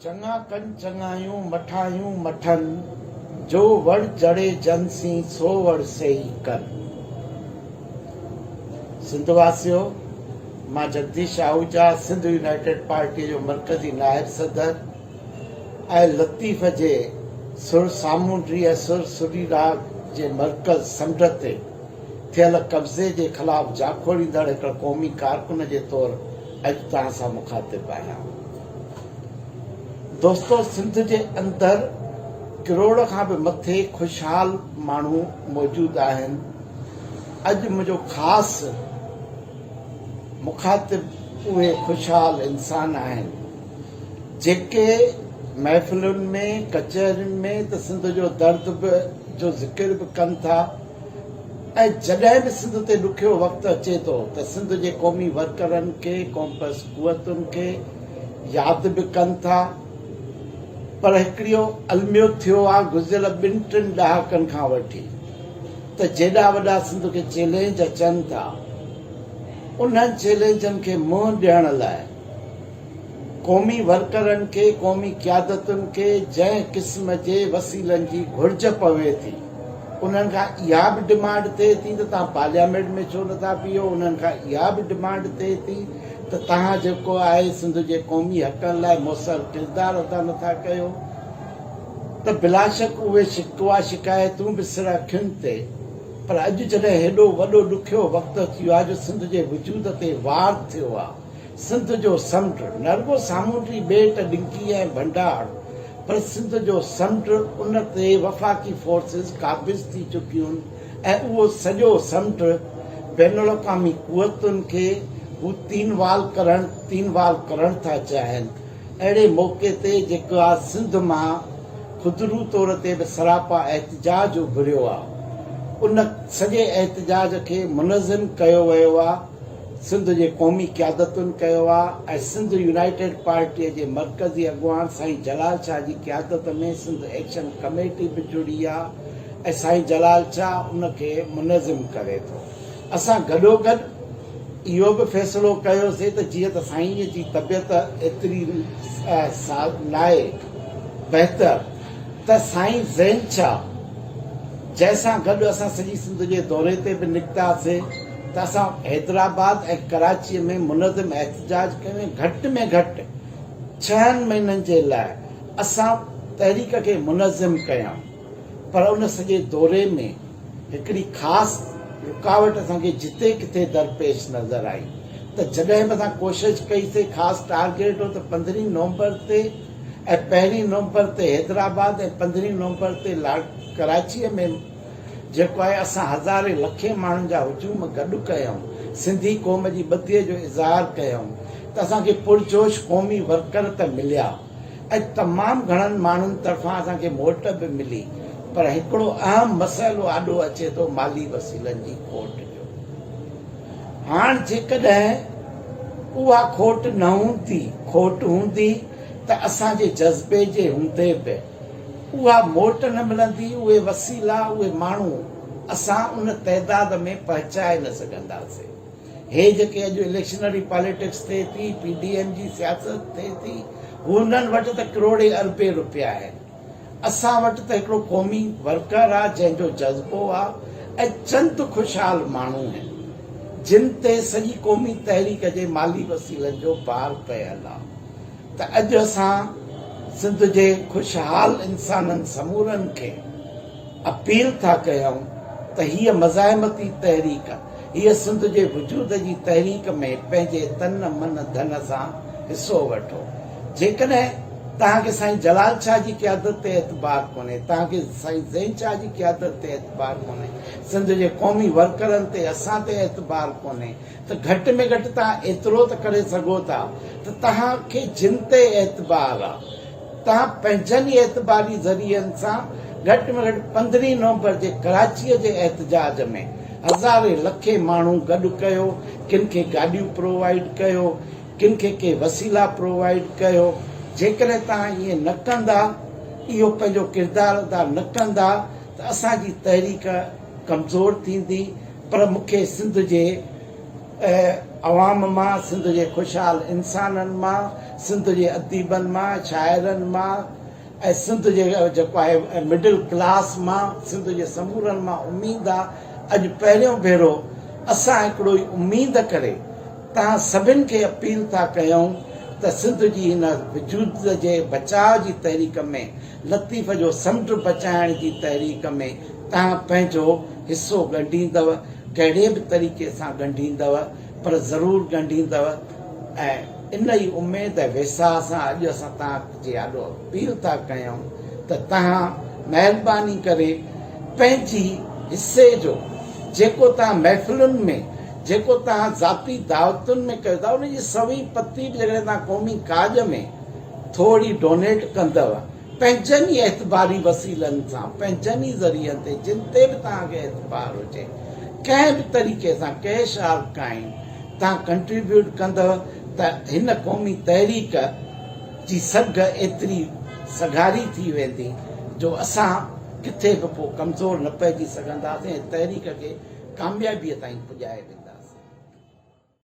चङा कन चङायूं मठायूं मठन जो वड़ जड़े जनसी सो वड़ सही कर। सिंधवासियो, मां जगदीश आहूजा सिंध यूनाइटेड पार्टी जो मरकज़ी नायब सदर ऐं लतीफ़ जे सुर सामूंडी ऐं सुर सुरीराग जे मरकज़ समुंड ते थियल कब्ज़े जे ख़िलाफ़ जाखोड़ींदड़ हिकिड़े क़ौमी कारकुन जे तौरु अॼु तव्हां सां मुखातिब आहियां। दोस्तो, सिंध जे अंदरि करोड़ खां बि मथे खुशहाल माण्हू मौजूदु आहिनि। अॼु मुंहिंजो ख़ासि मुखातिब उहे खुशहाल इंसान आहिनि जेके महफ़िलुनि में कचहरियुनि में त सिंध जो दर्द बि जो ज़िक्र बि कनि था ऐं जॾहिं बि सिंध ते ॾुखियो वक़्तु अचे थो त सिंध जे क़ौमी वर्करनि खे कॉम्पस कुवतुनि खे यादि बि कनि था। पर हिकिड़ो अलमियो थियो आहे गुज़िरियल 2-3 ॾहाकनि खां वठी त जेॾा वॾा सिंध खे चैलेंज अचनि था, उन्हनि चैलेंजनि खे मुंहुं ॾियण लाइ क़ौमी वर्करनि खे क़ौमी क़यादतुनि खे जंहिं क़िस्म जे वसीलनि जी घुर्ज पवे थी, उन्हनि खां इहा बि डिमांड थिए थी त तव्हां पार्लियामेंट में छो नथा बीहो। उन्हनि खां इहा बि डिमांड थिए थी त तव्हां जेको आहे सिंध जे क़ौमी हक़नि लाइ मुसर किरदारु अदा नथा कयो। त बिलाशक उहे शिकवा शिकायतूं बि सिर अखियुनि ते, पर अॼु जॾहिं हेॾो वॾो ॾुखियो वक़्तु अची वियो आहे जो सिंध जे वजूद ते वार थियो आहे, सिंध जो समुंड न रुगो सामूंडी ॿेट ॾिंकी ऐं भंडार, पर सिंध जो समुंड उन ते वफ़ाक़ी फोर्सिस क़ाबिज़ थी चुकियूं आहिनि ऐं उहो सॼो समुंड बैनुल अक़वामी कुवतुनि खे हू तीन वाल करणु था चाहिनि। अहिड़े मौक़े ते जेको आहे सिंध मां खुदरू तौर ते बि सरापा एहतजाज उभरियो आहे, उन सॼे एहतजाज खे मुनज़िम कयो वियो आहे, सिंध जे क़ौमी क़यादतुनि कयो आहे ऐं सिंध यूनाइटेड पार्टीअ जे मरकज़ी अॻुवान साईं जलाल शाह जी क़यादत में सिंध एक्शन कमेटी बि जुड़ी आहे ऐं साईं जलाल शाह उनखे मुनज़िम करे थो। असां गॾोगॾु इहो बि फ़ैसिलो कयोसीं त जीअं त साईंअ जी तबियत एतिरी नाहे बहितर, त साईं ज़ैन शाह जंहिंसां गॾु असां सॼी सिंध जे दौरे ते बि निकितासीं त असां हैदराबाद ऐं कराचीअ में मुनज़िम एहतजाज कयूं। घटि में घटि 6 महीननि जे लाइ असां तहरीक खे मुनज़िम कयूं, पर उन सॼे दौरे में हिकिड़ी ख़ासि रुकावट असांखे जिते किथे दरपेश नज़र आई। त जॾहिं बि असां कोशिशि कईसीं, ख़ासि टारगेट हो त 15 नवंबर ते ऐं 1 नवंबर ते हैदराबाद ऐं 15 नवंबर ते कराचीअ में जेको आहे असां हज़ारे लखे माण्हुनि जा हुजूम गॾु कयूं, सिंधी क़ौम जी ॿधीअ जो इज़हार कयूं, त असांखे पुरजोश क़ौमी वर्कर त मिलिया ऐं तमामु घणनि माण्हुनि तरफ़ां असांखे मोट बि मिली। पर हिकिड़ो अहम मसइलो आॾो अचे थो माली वसीलनि जी खोट जो। हाणे जेकॾहिं उहा खोट हूंदी त असांजे जज़्बे जे हूंदे बि उहा मोट न मिलंदी, उहे वसीला उहे माण्हू असां उन तइदाद में पहुचाए न सघंदासीं। हे जेके अॼु इलेक्शनरी पॉलिटिक्स थिए थी, PDM जी सियासत थिए थी, हुननि वटि त करोड़े अरबे रुपया आहिनि। असां वटि त हिकिड़ो क़ौमी वर्कर आहे जंहिंजो जज़्बो आहे ऐं चंद खुशहाल माण्हू आहिनि जिन ते सॼी क़ौमी तहरीक जे माली वसीलनि जो भार पयल आहे। त अॼु असां सिंध जे खुशहाल इंसाननि समूरनि खे अपील था कयूं त हीअ मज़ाहिमती तहरीक, हीअ सिंध जे वजूद जी तहरीक में पंहिंजे तन मन धन सां हिसो वठो। जेकॾहिं तव्हांखे साईं जलाल शाह जी क़यादत ते एतबार कोन्हे, तव्हांखे साईं ज़ैन शाह जी क़यादत ते एतबार कोन्हे, सिंध जे क़ौमी वर्करनि ते असां ते एतबार कोन्हे, त घटि में घटि तव्हां एतिरो त करे सघो था त तव्हांखे जिन ते एतबार आहे, तव्हां पंहिंजनि एतबारी ज़रियनि सां घटि में घटि 15 नवंबर जे कराचीअ जे एहतजाज में हज़ारे लखे माण्हू गॾु कयो, किन खे गाॾियूं प्रोवाइड कयो, किन खे के वसीला प्रोवाइड कयो। जेकॾहिं तव्हां ईअं न कंदा, इहो पंहिंजो किरदारु अदा न कंदा, त असांजी तहरीक कमज़ोर थींदी। पर मूंखे सिंध जे अवाम मां, सिंध जे ख़ुशहाल इंसाननि मां, सिंध जे अदीबनि मां, शाइरनि मां ऐं सिंध जे जेको आहे मिडिल क्लास मां, सिंध जे समूरनि मां उमेद आहे। अॼु पहिरियों भेरो असां हिकिड़ो ई उमेद करे तव्हां सभिनि खे अपील था कयूं त सिंध जी हिन वजूद जे बचाव जी तहरीक में, लतीफ़ जो समुंड बचाइण जी तहरीक में तव्हां पंहिंजो हिसो ॻंढींदव, कहिड़े बि तरीक़े सां ॻंढींदव, पर ज़रूरु ॻंढींदव। ऐं इन ई उमेद ऐं वेसाह सां अॼु असां तव्हांजे ॾाढो अपील था कयूं त तव्हां महिरबानी करे पंहिंजी हिसे जो जेको तव्हां महफ़िलुनि में, जेको तव्हां ज़ाती दावतुनि में कयो था, उनजी सवी पती बि जॾहिं तव्हां क़ौमी काज में थोरी डोनेट कंदव, पंहिंजनि ई एतबारी वसीलनि सां, पंहिंजनि ई ज़रियनि ते, जिन ते बि तव्हांखे एतबार हुजे, कंहिं बि तरीक़े सां, कंहिं शाल काइन तव्हां कंट्रीब्यूट कंदव त हिन क़ौमी तहरीक जी सघ एतिरी सघारी थी वेंदी जो असां किथे बि पोइ कमज़ोर न पइजी सघंदासीं, तहरीक खे कामयाबीअ ताईं पुॼाए वेंदा।